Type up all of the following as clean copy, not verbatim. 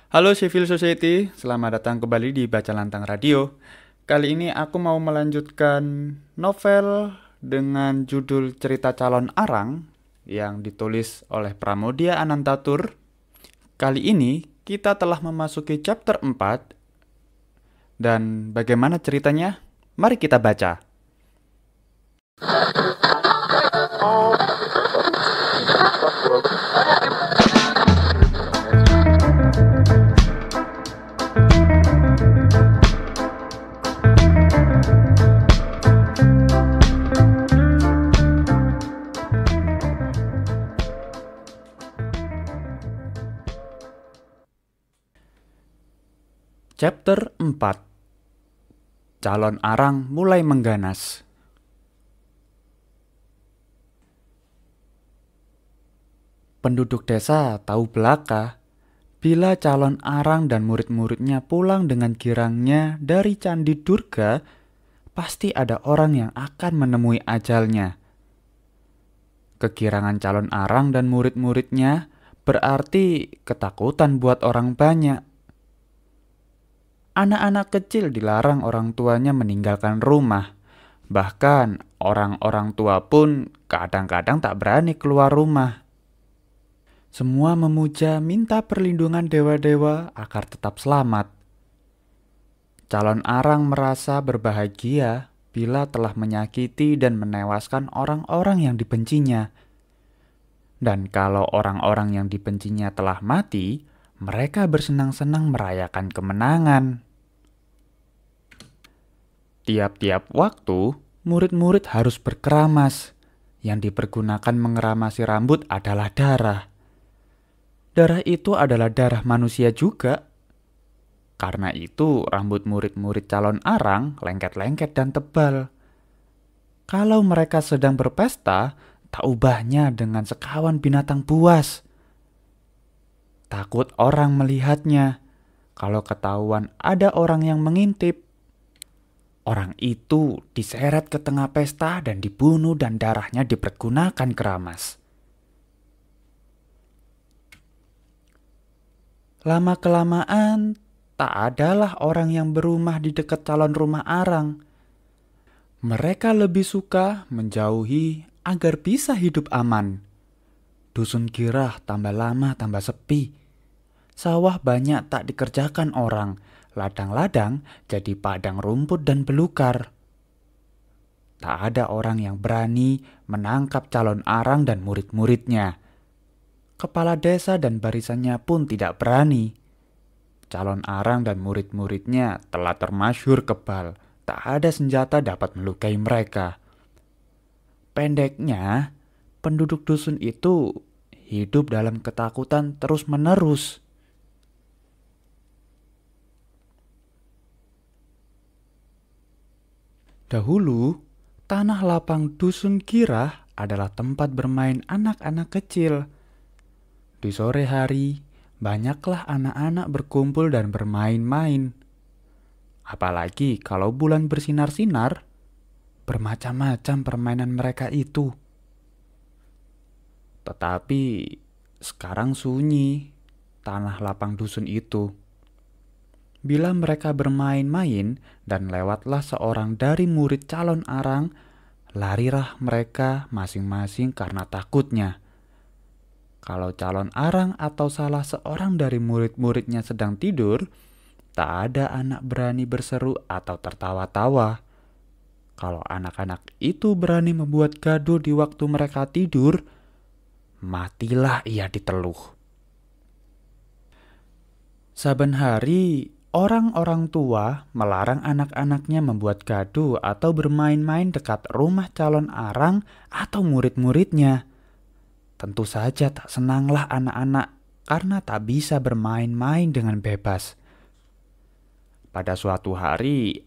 Halo Civil Society, selamat datang kembali di Baca Lantang Radio. Kali ini aku mau melanjutkan novel dengan judul Cerita Calon Arang yang ditulis oleh Pramoedya Anantatur. Kali ini kita telah memasuki chapter 4 dan bagaimana ceritanya? Mari kita baca. Chapter 4. Calon Arang mulai mengganas. Penduduk desa tahu belaka bila calon arang dan murid-muridnya pulang dengan girangnya dari Candi Durga, pasti ada orang yang akan menemui ajalnya. Kegirangan calon arang dan murid-muridnya berarti ketakutan buat orang banyak. Anak-anak kecil dilarang orang tuanya meninggalkan rumah. Bahkan orang-orang tua pun kadang-kadang tak berani keluar rumah. Semua memuja minta perlindungan dewa-dewa agar tetap selamat. Calon arang merasa berbahagia bila telah menyakiti dan menewaskan orang-orang yang dibencinya. Dan kalau orang-orang yang dibencinya telah mati, mereka bersenang-senang merayakan kemenangan. Tiap-tiap waktu, murid-murid harus berkeramas. Yang dipergunakan mengeramasi rambut adalah darah. Darah itu adalah darah manusia juga. Karena itu, rambut murid-murid calon arang lengket-lengket dan tebal. Kalau mereka sedang berpesta, tak ubahnya dengan sekawan binatang buas. Takut orang melihatnya. Kalau ketahuan ada orang yang mengintip, orang itu diseret ke tengah pesta dan dibunuh dan darahnya dipergunakan keramas. Lama-kelamaan, tak adalah orang yang berumah di dekat calon rumah arang. Mereka lebih suka menjauhi agar bisa hidup aman. Dusun Girah tambah lama tambah sepi. Sawah banyak tak dikerjakan orang. Ladang-ladang jadi padang rumput dan belukar. Tak ada orang yang berani menangkap calon arang dan murid-muridnya. Kepala desa dan barisannya pun tidak berani. Calon arang dan murid-muridnya telah termasyhur kebal. Tak ada senjata dapat melukai mereka. Pendeknya, penduduk dusun itu hidup dalam ketakutan terus-menerus. Dahulu, tanah lapang dusun Girah adalah tempat bermain anak-anak kecil. Di sore hari, banyaklah anak-anak berkumpul dan bermain-main. Apalagi kalau bulan bersinar-sinar, bermacam-macam permainan mereka itu. Tetapi sekarang sunyi tanah lapang dusun itu. Bila mereka bermain-main dan lewatlah seorang dari murid calon arang, larilah mereka masing-masing karena takutnya. Kalau calon arang atau salah seorang dari murid-muridnya sedang tidur, tak ada anak berani berseru atau tertawa-tawa. Kalau anak-anak itu berani membuat gaduh di waktu mereka tidur, matilah ia diteluh. Saben hari, orang-orang tua melarang anak-anaknya membuat gaduh atau bermain-main dekat rumah calon arang atau murid-muridnya. Tentu saja tak senanglah anak-anak karena tak bisa bermain-main dengan bebas. Pada suatu hari,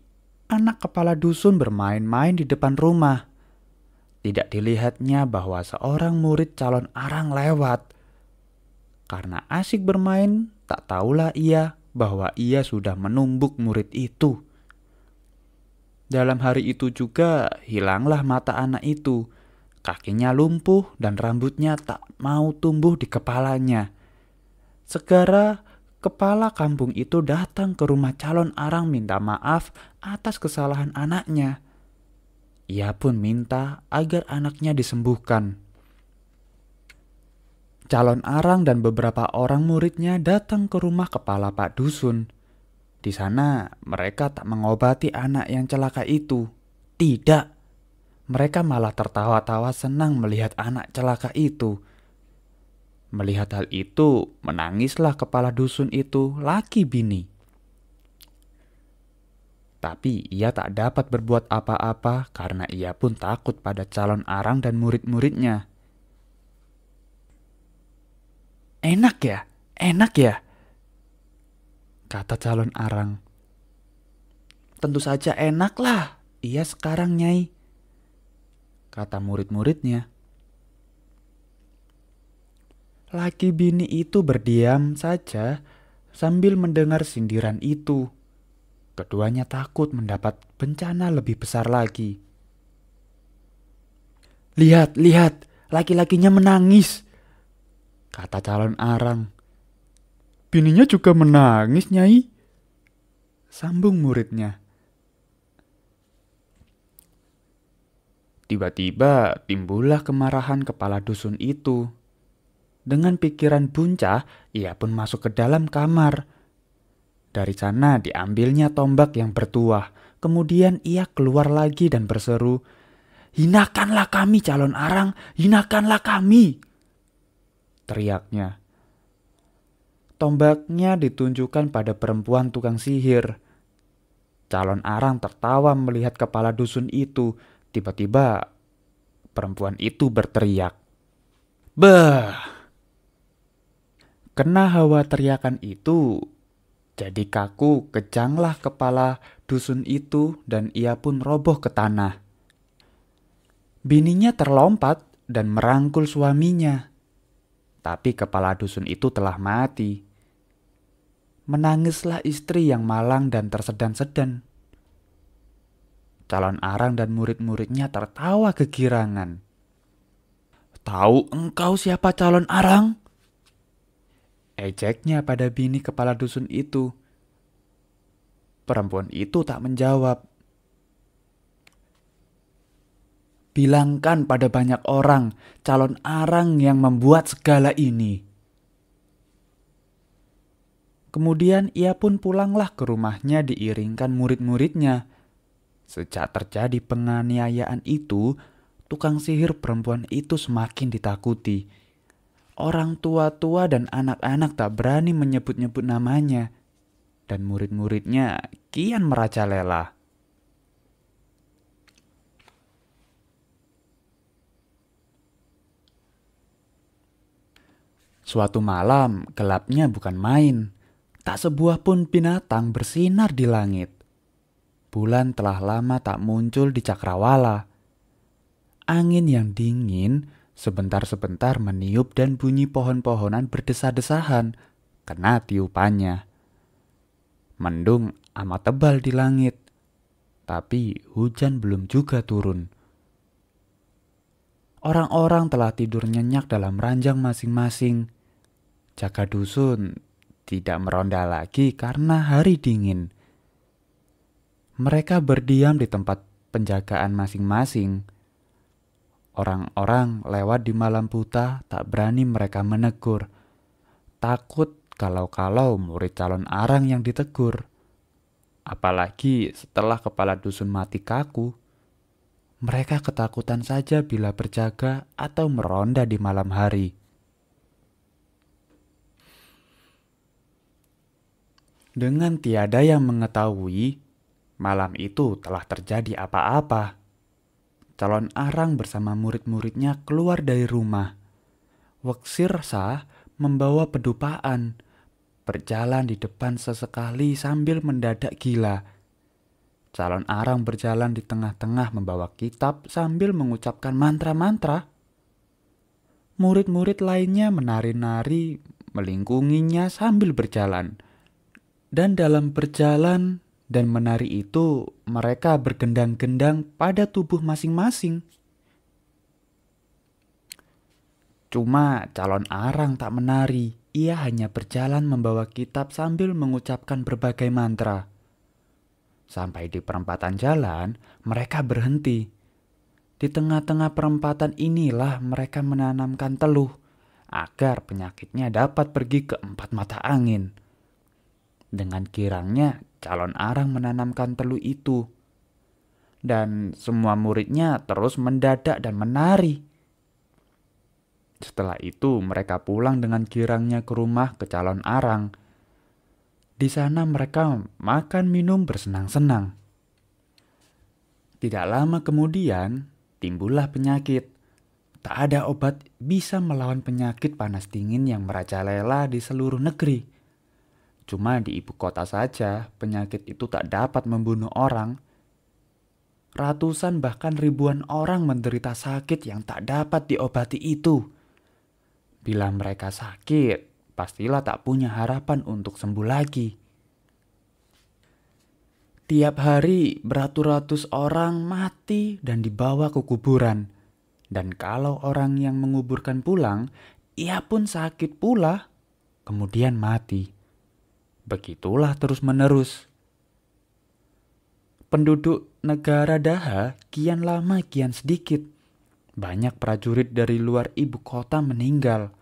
anak kepala dusun bermain-main di depan rumah. Tidak dilihatnya bahwa seorang murid calon arang lewat. Karena asyik bermain, tak tahulah ia bahwa ia sudah menumbuk murid itu. Dalam hari itu juga hilanglah mata anak itu. Kakinya lumpuh dan rambutnya tak mau tumbuh di kepalanya. Segera kepala kampung itu datang ke rumah calon arang minta maaf atas kesalahan anaknya. Ia pun minta agar anaknya disembuhkan. Calon arang dan beberapa orang muridnya datang ke rumah kepala Pak Dusun. Di sana mereka tak mengobati anak yang celaka itu. Tidak, mereka malah tertawa-tawa senang melihat anak celaka itu. Melihat hal itu, menangislah kepala dusun itu, laki bini. Tapi ia tak dapat berbuat apa-apa karena ia pun takut pada calon arang dan murid-muridnya. Enak ya, kata calon arang. Tentu saja enak lah, iya sekarang Nyai, kata murid-muridnya. Laki bini itu berdiam saja sambil mendengar sindiran itu. Keduanya takut mendapat bencana lebih besar lagi. Lihat, laki-lakinya menangis, kata calon arang. Bininya juga menangis, Nyai, sambung muridnya. Tiba-tiba timbullah kemarahan kepala dusun itu. Dengan pikiran buncah, ia pun masuk ke dalam kamar. Dari sana diambilnya tombak yang bertuah. Kemudian ia keluar lagi dan berseru, "Hinakanlah kami, calon arang, hinakanlah kami!" teriaknya. Tombaknya ditunjukkan pada perempuan tukang sihir. Calon arang tertawa melihat kepala dusun itu. Tiba-tiba perempuan itu berteriak, "Bah!" Kena hawa teriakan itu, jadi kaku kejanglah kepala dusun itu dan ia pun roboh ke tanah. Bininya terlompat dan merangkul suaminya. Tapi kepala dusun itu telah mati. Menangislah istri yang malang dan tersedan-sedan. Calon arang dan murid-muridnya tertawa kegirangan. "Tahu engkau siapa calon arang?" ejeknya pada bini kepala dusun itu. Perempuan itu tak menjawab. "Bilangkan pada banyak orang calon arang yang membuat segala ini." Kemudian ia pun pulanglah ke rumahnya diiringkan murid-muridnya. Sejak terjadi penganiayaan itu, tukang sihir perempuan itu semakin ditakuti. Orang tua-tua dan anak-anak tak berani menyebut-nyebut namanya. Dan murid-muridnya kian merajalela. Suatu malam, gelapnya bukan main. Tak sebuah pun binatang bersinar di langit. Bulan telah lama tak muncul di cakrawala. Angin yang dingin sebentar-sebentar meniup dan bunyi pohon-pohonan berdesah-desahan kena tiupannya. Mendung amat tebal di langit, tapi hujan belum juga turun. Orang-orang telah tidur nyenyak dalam ranjang masing-masing. Jaga dusun tidak meronda lagi karena hari dingin. Mereka berdiam di tempat penjagaan masing-masing. Orang-orang lewat di malam buta tak berani mereka menegur. Takut kalau-kalau murid calon arang yang ditegur. Apalagi setelah kepala dusun mati kaku. Mereka ketakutan saja bila berjaga atau meronda di malam hari. Dengan tiada yang mengetahui, malam itu telah terjadi apa-apa. Calon arang bersama murid-muridnya keluar dari rumah. Weksir sah membawa pedupaan, berjalan di depan sesekali sambil mendadak gila. Calon arang berjalan di tengah-tengah membawa kitab sambil mengucapkan mantra-mantra. Murid-murid lainnya menari-nari melingkunginya sambil berjalan. Dan dalam berjalan dan menari itu, mereka bergendang-gendang pada tubuh masing-masing. Cuma calon arang tak menari. ia hanya berjalan membawa kitab sambil mengucapkan berbagai mantra. Sampai di perempatan jalan, mereka berhenti. Di tengah-tengah perempatan inilah mereka menanamkan teluh agar penyakitnya dapat pergi ke 4 mata angin. Dengan girangnya, calon arang menanamkan teluh itu. Dan semua muridnya terus mendadak dan menari. Setelah itu mereka pulang dengan girangnya ke rumah ke calon arang. Di sana mereka makan minum bersenang-senang. Tidak lama kemudian timbullah penyakit. Tak ada obat bisa melawan penyakit panas dingin yang merajalela di seluruh negeri. Cuma di ibu kota saja penyakit itu tak dapat membunuh orang. Ratusan bahkan ribuan orang menderita sakit yang tak dapat diobati itu. Bila mereka sakit, pastilah tak punya harapan untuk sembuh lagi. Tiap hari beratus-ratus orang mati dan dibawa ke kuburan. Dan kalau orang yang menguburkan pulang, ia pun sakit pula, kemudian mati. Begitulah terus-menerus. Penduduk negara Daha kian lama kian sedikit. Banyak prajurit dari luar ibu kota meninggal.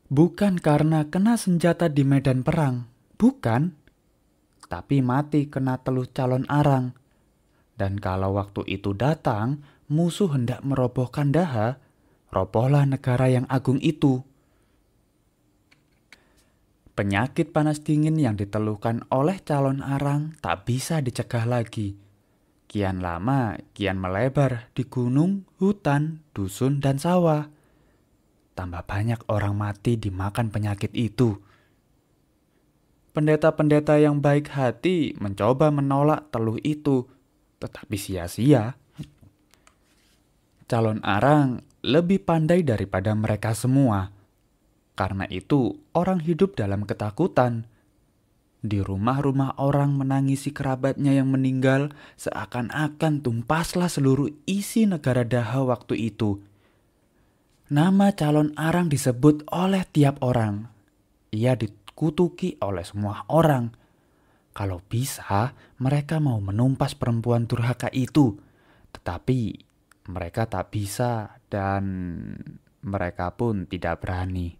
Bukan karena kena senjata di medan perang, bukan. Tapi mati kena teluh calon arang. Dan kalau waktu itu datang, musuh hendak merobohkan Daha, robohlah negara yang agung itu. Penyakit panas dingin yang diteluhkan oleh calon arang tak bisa dicegah lagi. Kian lama, kian melebar di gunung, hutan, dusun, dan sawah. Tambah banyak orang mati dimakan penyakit itu. Pendeta-pendeta yang baik hati mencoba menolak teluh itu, tetapi sia-sia. Calon arang lebih pandai daripada mereka semua. Karena itu, orang hidup dalam ketakutan. Di rumah-rumah orang menangisi kerabatnya yang meninggal, seakan-akan tumpaslah seluruh isi negara Daha waktu itu. Nama calon arang disebut oleh tiap orang. Ia dikutuki oleh semua orang. Kalau bisa, mereka mau menumpas perempuan durhaka itu. Tetapi mereka tak bisa dan mereka pun tidak berani.